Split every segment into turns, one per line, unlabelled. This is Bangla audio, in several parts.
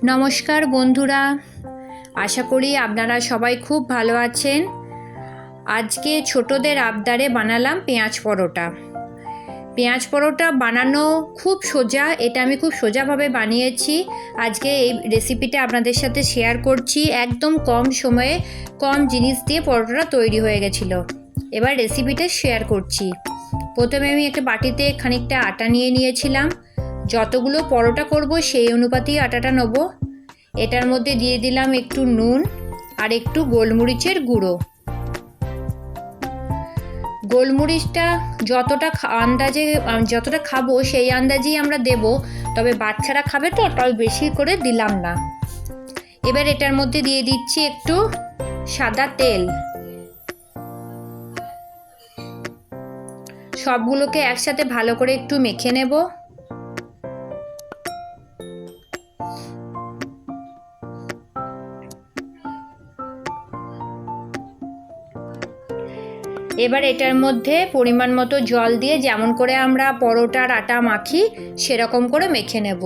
নমস্কার বন্ধুরা, আশা করি আপনারা সবাই খুব ভালো আছেন। আজকে ছোটদের আবদারে বানালাম পেঁয়াজ পরোটা। পেঁয়াজ পরোটা বানানো খুব সোজা, এটা আমি খুব সোজাভাবে বানিয়েছি। আজকে এই রেসিপিটা আপনাদের সাথে শেয়ার করছি। একদম কম সময়ে কম জিনিস দিয়ে পরোটাটা তৈরি হয়ে গেছিলো। এবার রেসিপিটা শেয়ার করছি। প্রথমে আমি একটা বাটিতে খানিকটা আটা নিয়ে নিয়েছিলাম। যতগুলো পরোটা করব সেই অনুপাতেই আটাটা নেব। এটার মধ্যে দিয়ে দিলাম একটু নুন আর একটু গোলমরিচের গুঁড়ো। গোলমরিচটা যতটা খাবো সেই আন্দাজেই আমরা দেব, তবে বাচ্চারা খাবে তো তাই বেশি করে দিলাম না। এবার এটার মধ্যে দিয়ে দিচ্ছি একটু সাদা তেল। সবগুলোকে একসাথে ভালো করে একটু মেখে নেব। এবার এটার মধ্যে পরিমাণ মতো জল দিয়ে যেমন করে আমরা পরোটার আটা মাখি সেরকম করে মেখে নেব।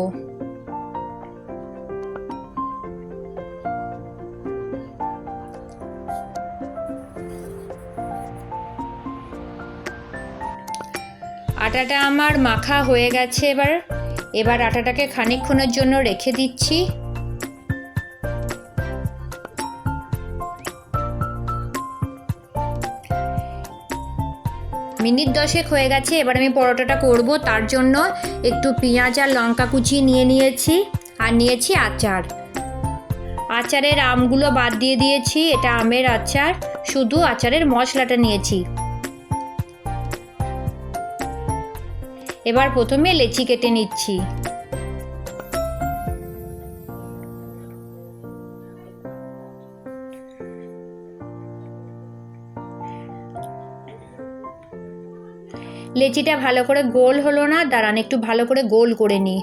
আটাটা আমার মাখা হয়ে গেছে। এবার আটাটাকে খানিকক্ষণের জন্য রেখে দিচ্ছি। মিনিট 10 হয়ে গেছে। এবার আমি পরোটাটা করব। তার জন্য একটু পেঁয়াজ আর লঙ্কা কুচি নিয়ে নিয়েছি, আর নিয়েছি আচার। আচারের আমগুলো বাদ দিয়ে দিয়েছি, এটা আমের আচার, শুধু আচারের মশলাটা নিয়েছি। এবার প্রথমে লেচি কেটে নিচ্ছি। লেচিটা ভালো করে গোল হলো না, দাঁড়ান একটু ভালো করে গোল করে নিই।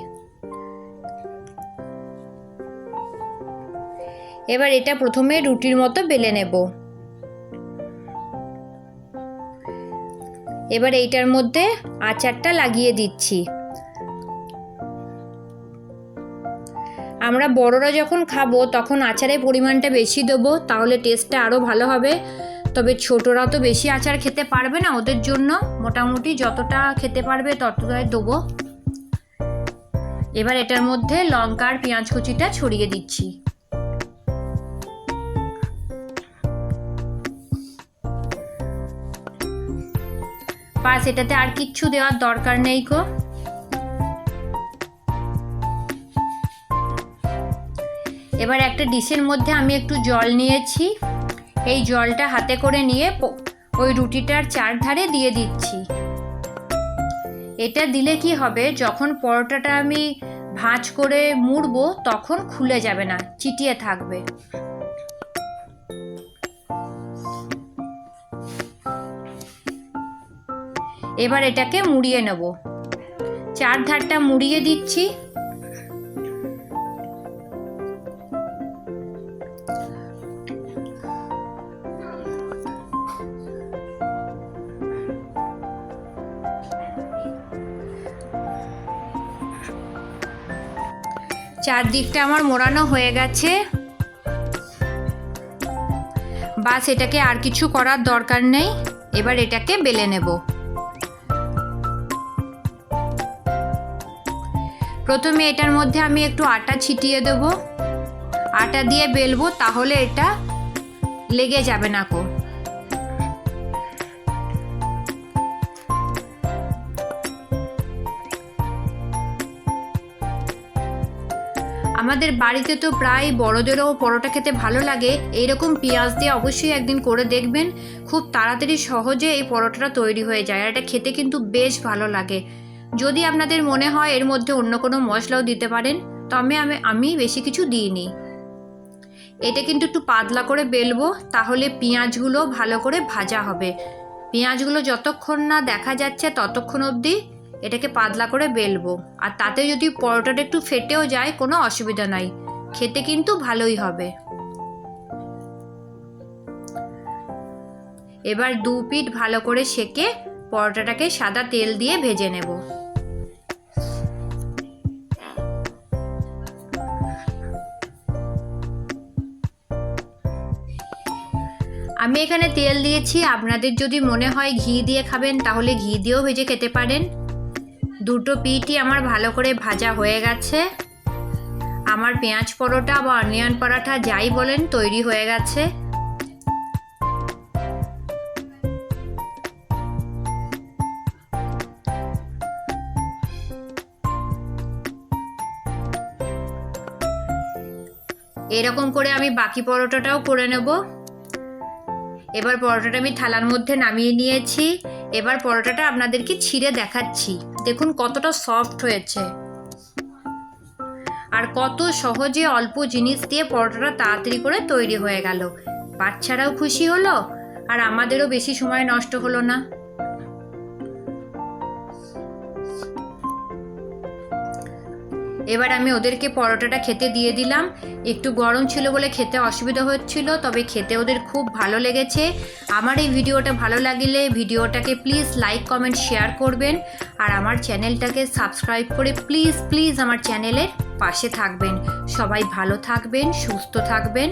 এবার এটা প্রথমে রুটির মতো বেলে নেব। এবার এইটার মধ্যে আচারটা লাগিয়ে দিচ্ছি। আমরা বড়রা যখন খাবো তখন আচারের পরিমাণটা বেশি দেবো, তাহলে টেস্টটা আরও ভালো হবে। তবে ছোটরা তো বেশি আচার খেতে পারবে না, ওদের জন্য মোটামুটি যতটা খেতে পারবে ততটাই দেবো। এবার এটার মধ্যে লঙ্কা আর পেঁয়াজ কুচিটা ছড়িয়ে দিচ্ছি। বাস, এটাতে আর কিচ্ছু দেওয়ার দরকার নেই গো। এবার একটা ডিশের মধ্যে আমি একটু জল নিয়েছি। এই জলটা হাতে করে নিয়ে ওই রুটিটার চারধারে দিয়ে দিচ্ছি। এটা দিলে কি হবে, যখন পরোটাটা আমি ভাঁজ করে মুড়বো তখন খুলে যাবে না, চিটিয়ে থাকবে। এবার এটাকে মুড়িয়ে নেব। চারধারটা মুড়িয়ে দিচ্ছি। চারদিকটা আমার মোড়ানো হয়ে গেছে। বাস, এটাকে আর কিছু করার দরকার নেই। এবার এটাকে বেলে নেব। প্রথমে এটার মধ্যে আমি একটু আটা ছিটিয়ে দেব। আটা দিয়ে বেলবো, তাহলে এটা লেগে যাবে না কো। আমাদের বাড়িতে তো প্রায় বড়দেরও পরোটা খেতে ভালো লাগে। এইরকম পেঁয়াজ দিয়ে অবশ্যই একদিন করে দেখবেন। খুব তাড়াতাড়ি সহজে এই পরোটাটা তৈরি হয়ে যায়, আর এটা খেতে কিন্তু বেশ ভালো লাগে। যদি আপনাদের মনে হয় এর মধ্যে অন্য কোনো মশলাও দিতে পারেন, তবে আমি বেশি কিছু দিইনি। এটা কিন্তু একটু পাতলা করে বেলবো, তাহলে পেঁয়াজগুলো ভালো করে ভাজা হবে। পেঁয়াজগুলো যতক্ষণ না দেখা যাচ্ছে ততক্ষণ অবধি এটাকে পাতলা করে বেলবো। আর তাতে যদি পরোটাটা একটু ফেটেও যায় কোনো অসুবিধা নাই, খেতে কিন্তু ভালোই হবে। এবার দু পিঠ ভালো করে সেকে পরোটাটাকে সাদা তেল দিয়ে ভেজে নেব। আমি এখানে তেল দিয়েছি, আপনাদের যদি মনে হয় ঘি দিয়ে খাবেন তাহলে ঘি দিয়েও ভেজে খেতে পারেন। দুটো পিঠই আমার ভালো করে ভাজা হয়ে গেছে। আমার পেঁয়াজ পরোটা বা অনিয়ন পরোটা যাই বলেন তৈরি হয়ে গেছে। এরকম করে আমি বাকি পরোটাটাও করে নেব। এবার পরোটাটা আমি থালার মধ্যে নামিয়ে নিয়েছি। এবার পরোটাটা আপনাদেরকে ছিঁড়ে দেখাচ্ছি। দেখুন কতটা সফট হয়েছে আর কত সহজে অল্প জিনিস দিয়ে পরোটাটা তাড়াতাড়ি করে তৈরি হয়ে গেল। বাচ্চারাও খুশি হলো আর আমাদেরও বেশি সময় নষ্ট হলো না। এবার আমি ওদেরকে পরোটাটা খেতে দিয়ে দিলাম। একটু গরম ছিল বলে খেতে অসুবিধা হচ্ছিল, তবে খেতে ওদের খুব ভালো লেগেছে। আমার এই ভিডিওটা ভালো লাগলে ভিডিওটাকে প্লিজ লাইক কমেন্ট শেয়ার করবেন আর আমার চ্যানেলটাকে সাবস্ক্রাইব করে প্লিজ আমার চ্যানেলের পাশে থাকবেন। সবাই ভালো থাকবেন, সুস্থ থাকবেন।